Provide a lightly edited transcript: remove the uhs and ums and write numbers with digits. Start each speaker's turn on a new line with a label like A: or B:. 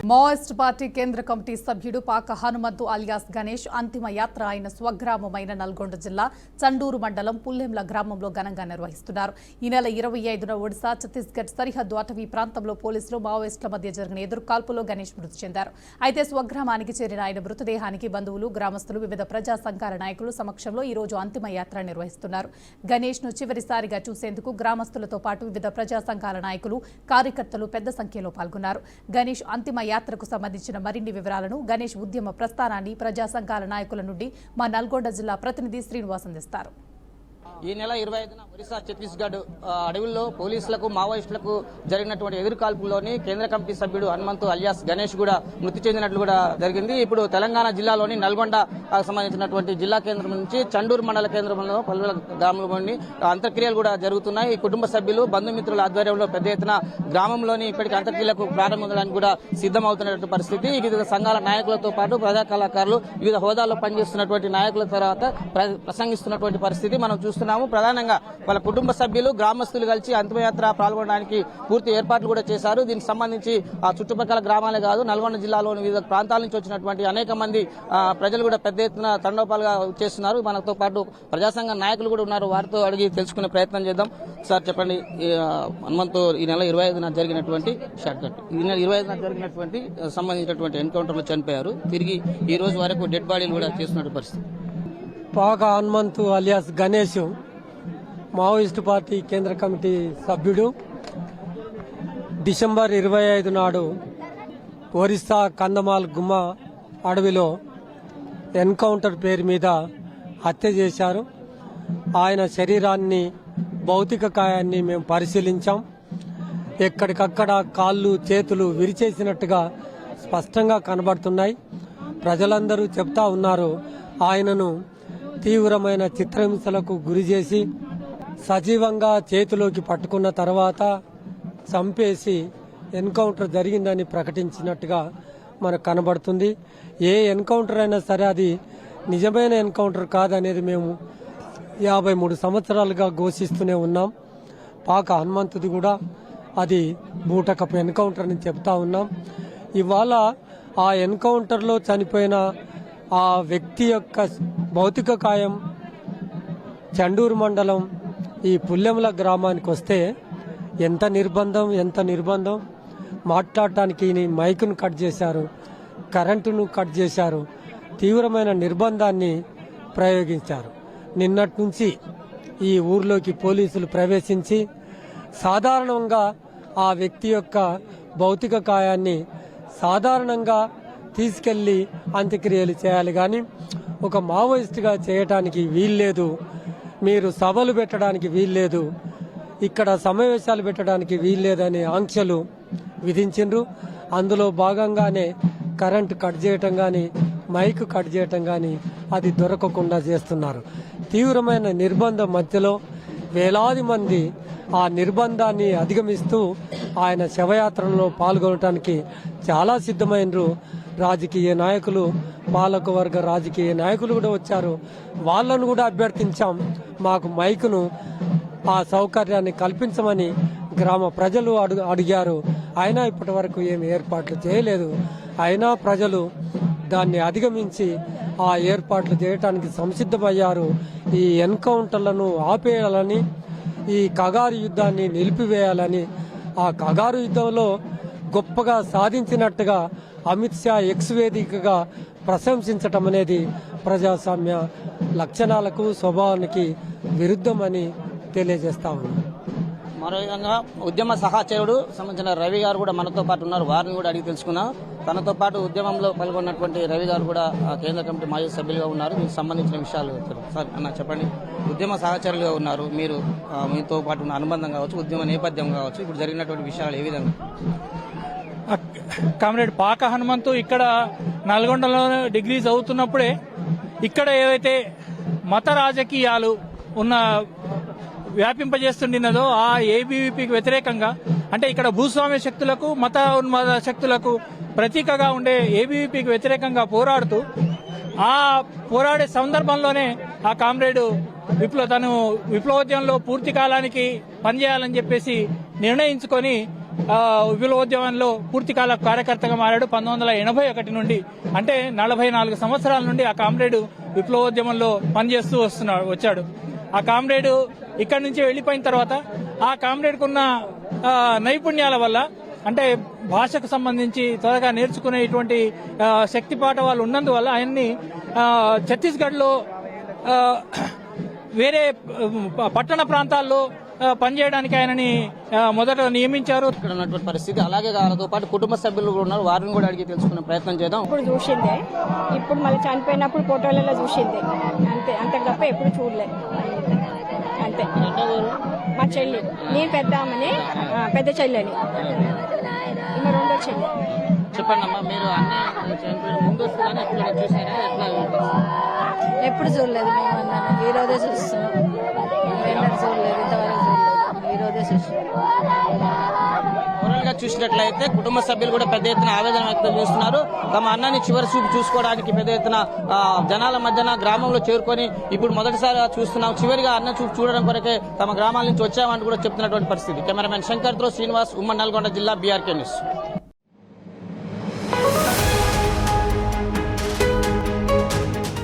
A: Maoist party కేంద్ర committee సభ్యుడు పాక హనుమంతు అలియాస్ గణేష్ అంతిమ యాత్ర ఆయన స్వగ్రామమైన నల్గొండ జిల్లా చండూరు మండలం పుల్లెంల గ్రామంలో ఘనంగా నిర్వహిస్తున్నారు. ఈ నెల 25న ఒడిశా ఛత్తీస్గఢ్ సరిహద్దు అటవీ ప్రాంతంలో పోలీసులు మావోయిస్టుల మధ్య జరిగిన ఎదురుకాల్పులో గణేష్ మృతి చెందారు. అయితే స్వగ్రామానికి చేరిన ఆయన మృతదేహానికి బంధువులు, గ్రామస్తులు, వివిధ ప్రజా సంఘాల నాయకులు సమక్షంలో ఈ రోజు అంతిమ యాత్ర నిర్వహిస్తున్నారు. గణేష్ ను చివరిసారిగా చూసేందుకు గ్రామస్తులతో పాటు వివిధ ప్రజా సంఘాల నాయకులు, కార్యకర్తలు పెద్ద సంఖ్యలో పాల్గొన్నారు. గణేష్ అంతిమ యాత్రకు సంబంధించిన మరిన్ని వివరాలను, గణేష్ ఉద్యమ ప్రస్థానాన్ని ప్రజా సంఘాల నాయకుల నుండి మా నల్గొండ జిల్లా ప్రతినిధి శ్రీనివాస్ అందిస్తారు.
B: ఈ నెల 25న ఒరిస్సా ఛత్తీస్గఢ్ అడవుల్లో పోలీసులకు మావోయిస్టులకు జరిగినటువంటి ఎదురుకాల్పుల్లోని కేంద్ర కమిటీ సభ్యుడు హనుమంతు అలియాస్ గణేష్ కూడా మృతి చెందినట్లు కూడా జరిగింది. ఇప్పుడు తెలంగాణ జిల్లాలోని నల్గొండ సంబంధించినటువంటి జిల్లా కేంద్రం నుంచి చండూరు మండల కేంద్రంలో పలువుల గ్రామంలోని అంత్యక్రియలు కూడా జరుగుతున్నాయి. ఈ కుటుంబ సభ్యులు, బంధుమిత్రుల ఆధ్వర్యంలో పెద్ద ఎత్తున గ్రామంలోని ఇప్పటికీ అంత్యక్రియలకు ప్రారంభించడానికి కూడా సిద్దమవుతున్నటువంటి పరిస్థితి. వివిధ సంఘాల నాయకులతో పాటు ప్రజా కళాకారులు, వివిధ హోదాల్లో పనిచేస్తున్నటువంటి నాయకుల తర్వాత ప్రసంగిస్తున్నటువంటి పరిస్థితి మనం చూస్తున్నాము. ప్రధానంగా వాళ్ళ కుటుంబ సభ్యులు, గ్రామస్తులు కలిసి అంతిమయాత్ర పాల్గొనడానికి పూర్తి ఏర్పాట్లు కూడా చేశారు. దీనికి సంబంధించి ఆ చుట్టుపక్కల గ్రామాలే కాదు, నల్గొండ జిల్లాలోని వివిధ ప్రాంతాల నుంచి వచ్చినటువంటి అనేక మంది ప్రజలు కూడా పెద్ద ఎత్తున తండోపాలుగా చేస్తున్నారు. మనతో పాటు ప్రజాసంఘ నాయకులు కూడా ఉన్నారు. వారితో అడిగి తెలుసుకునే ప్రయత్నం చేద్దాం. సార్ చెప్పండి, హనుమంతు ఈ నెల 25న జరిగినటువంటి సంబంధించినటువంటి ఎన్కౌంటర్ లో చనిపోయారు. తిరిగి ఈ రోజు వరకు డెడ్ బాడీలు కూడా చేస్తున్న పరిస్థితి.
C: పాక Hanumanthu alias Ganesh Maoist party కేంద్ర కమిటీ సభ్యుడు. డిసెంబర్ 25 నాడు ఒరిస్సా కందమాల్ గుమ్మ అడవిలో ఎన్కౌంటర్ పేరు మీద హత్య చేశారు. ఆయన శరీరాన్ని, భౌతిక కాయాన్ని మేము పరిశీలించాం. ఎక్కడికక్కడ కాళ్ళు, చేతులు విరిచేసినట్టుగా స్పష్టంగా కనబడుతున్నాయి. ప్రజలందరూ చెప్తా ఉన్నారు ఆయనను తీవ్రమైన చిత్రహింసలకు గురి చేసి సజీవంగా చేతిలోకి పట్టుకున్న తర్వాత చంపేసి ఎన్కౌంటర్ జరిగిందని ప్రకటించినట్టుగా మనకు కనబడుతుంది. ఏ ఎన్కౌంటర్ అయినా సరే అది నిజమైన ఎన్కౌంటర్ కాదనేది మేము 53 సంవత్సరాలుగా ఘోషిస్తూనే ఉన్నాం. పాక హనుమంతుది కూడా అది బూటకపు ఎన్కౌంటర్ అని చెప్తా ఉన్నాం. ఇవాళ ఆ ఎన్కౌంటర్లో చనిపోయిన ఆ వ్యక్తి యొక్క భౌతిక కాయం చండూరు మండలం ఈ పుల్లెముల గ్రామానికి వస్తే ఎంత నిర్బంధం. మాట్లాడటానికి మైకును కట్ చేశారు, కరెంటును కట్ చేశారు, తీవ్రమైన నిర్బంధాన్ని ప్రయోగించారు. నిన్నటి నుంచి ఈ ఊర్లోకి పోలీసులు ప్రవేశించి సాధారణంగా ఆ వ్యక్తి యొక్క భౌతిక కాయాన్ని సాధారణంగా తీసుకెళ్లి అంత్యక్రియలు చేయాలి, కానీ ఒక మావోయిస్టుగా చేయటానికి వీల్లేదు. మీరు సభలు పెట్టడానికి వీల్లేదు, ఇక్కడ సమావేశాలు పెట్టడానికి వీల్లేదని ఆంక్షలు విధించిండ్రు. అందులో భాగంగానే కరెంటు కట్ చేయటం కానీ, మైక్ కట్ చేయటం కానీ అది దొరకకుండా చేస్తున్నారు. తీవ్రమైన నిర్బంధం మధ్యలో వేలాది మంది ఆ నిర్బంధాన్ని అధిగమిస్తూ ఆయన శవయాత్రలో పాల్గొనడానికి చాలా సిద్ధమైనరు. రాజకీయ నాయకులు, పాలకవర్గ రాజకీయ నాయకులు కూడా వచ్చారు. వాళ్ళను కూడా అభ్యర్థించాం, మాకు మైకును, ఆ సౌకర్యాన్ని కల్పించమని గ్రామ ప్రజలు అడిగారు. అయినా ఇప్పటి వరకు ఏమి ఏర్పాట్లు చేయలేదు. అయినా ప్రజలు దాన్ని అధిగమించి ఆ ఏర్పాట్లు చేయడానికి సంసిద్ధమయ్యారు. ఈ ఎన్కౌంటర్లను ఆపేయాలని, ఈ కగారు యుద్ధాన్ని నిలిపివేయాలని, ఆ కగారు యుద్ధంలో గొప్పగా సాధించినట్టుగా అమిత్ షా ఎక్స్ వేదికగా ప్రశంసించటం అనేది ప్రజాస్వామ్య లక్షణాలకు, స్వభావానికి విరుద్ధమని తెలియజేస్తా ఉన్నాం.
B: మరో విధంగా ఉద్యమ సహచరుడు సంబంధించిన రవి గారు కూడా మనతో పాటు ఉన్నారు. వారిని కూడా అడిగి తెలుసుకున్నాం. తనతో పాటు ఉద్యమంలో పాల్గొన్నటువంటి రవి గారు కూడా కేంద్ర కమిటీ మాజీ సభ్యులుగా ఉన్నారు. దీనికి సంబంధించిన విషయాలు సార్ అన్న చెప్పండి. ఉద్యమ సహచరులుగా ఉన్నారు మీరు, మీతో పాటు ఉన్న అనుబంధం కావచ్చు, ఉద్యమ నేపథ్యం కావచ్చు, ఇప్పుడు జరిగినటువంటి విషయాలు ఏ విధంగా?
D: కామ్రేడ్ పాక హనుమంతు ఇక్కడ నల్గొండలో డిగ్రీ చదువుతున్నప్పుడే ఇక్కడ ఏవైతే మత రాజకీయాలు వ్యాపింపజేస్తుండినదో ఆ ఏబీవీపీకి వ్యతిరేకంగా, అంటే ఇక్కడ భూస్వామ్య శక్తులకు, మత ఉన్మాద శక్తులకు ప్రతీకగా ఉండే ఏబీవీపీకి వ్యతిరేకంగా పోరాడుతూ ఆ పోరాడే సందర్భంలోనే ఆ కామ్రేడు విప్లవోద్యమంలో పూర్తి కాలానికి పనిచేయాలని చెప్పేసి నిర్ణయించుకొని విప్లవోద్యమంలో పూర్తికాల కార్యకర్తగా మారాడు 1981 నుండి. అంటే 44 సంవత్సరాల నుండి ఆ కామ్రేడ్ విప్లవోద్యమంలో పనిచేస్తూ వచ్చాడు. ఆ కామ్రేడ్ ఇక్కడి నుంచి వెళ్లిపోయిన తర్వాత ఆ కామ్రేడ్కున్న నైపుణ్యాల వల్ల, అంటే భాషకు సంబంధించి త్వరగా నేర్చుకునేటువంటి శక్తి పాఠవాళ్ళు ఉన్నందువల్ల ఆయన్ని ఛత్తీస్గఢ్లో వేరే పట్టణ ప్రాంతాల్లో పనిచేయడానికి ఆయనని మొదట నియమించారు.
B: ఇక్కడ ఉన్నటువంటి పరిస్థితి అలాగే వాళ్ళతో పాటు కుటుంబ సభ్యులు కూడా ఉన్నారు, వారిని కూడా అడిగి తెలుసుకునే ప్రయత్నం చేద్దాం.
E: ఇప్పుడు చూసిందే, ఇప్పుడు మళ్ళీ చనిపోయినప్పుడు ఫోటోలలో చూసిందే, అంతే. అంతకు తప్ప ఎప్పుడు చూడలే. అంతే. మా చెల్లి, నేను పెద్ద ఆమెని, పెద్ద చెల్లెని, ఈమె రెండో చెల్లి.
B: చెప్పండి అమ్మా, మీరు అన్నీ చనిపోయిన ముందు వస్తుందని ఎప్పుడు చూసారా? ఎట్లా?
E: ఎప్పుడు చూడలేదు మేము. అన్నాను ఈ రోజే చూస్తున్నాం. ఎన్నడూ చూడలేదు, ఇంతవరకు చూడలేదు. ఈ రోజే చూస్తున్నాం.
B: ఓవరాల్ గా చూసినట్లయితే కుటుంబ సభ్యులు కూడా పెద్ద ఎత్తున ఆవేదన వ్యక్తం చేస్తున్నారు. తమ అన్నని చివరి చూపు చూసుకోవడానికి పెద్ద ఎత్తున జనాల మధ్యన గ్రామంలో చేరుకొని ఇప్పుడు మొదటిసారిగా చూస్తున్నాం. చివరిగా అన్న చూపు చూడడం కొరకే తమ గ్రామాల నుంచి వచ్చామంటూ కూడా చెప్తున్నటువంటి పరిస్థితి. కెమెరామెన్ శంకర్తో శ్రీనివాస్, ఉమ్మడి నల్గొండ జిల్లా, బీఆర్కే న్యూస్.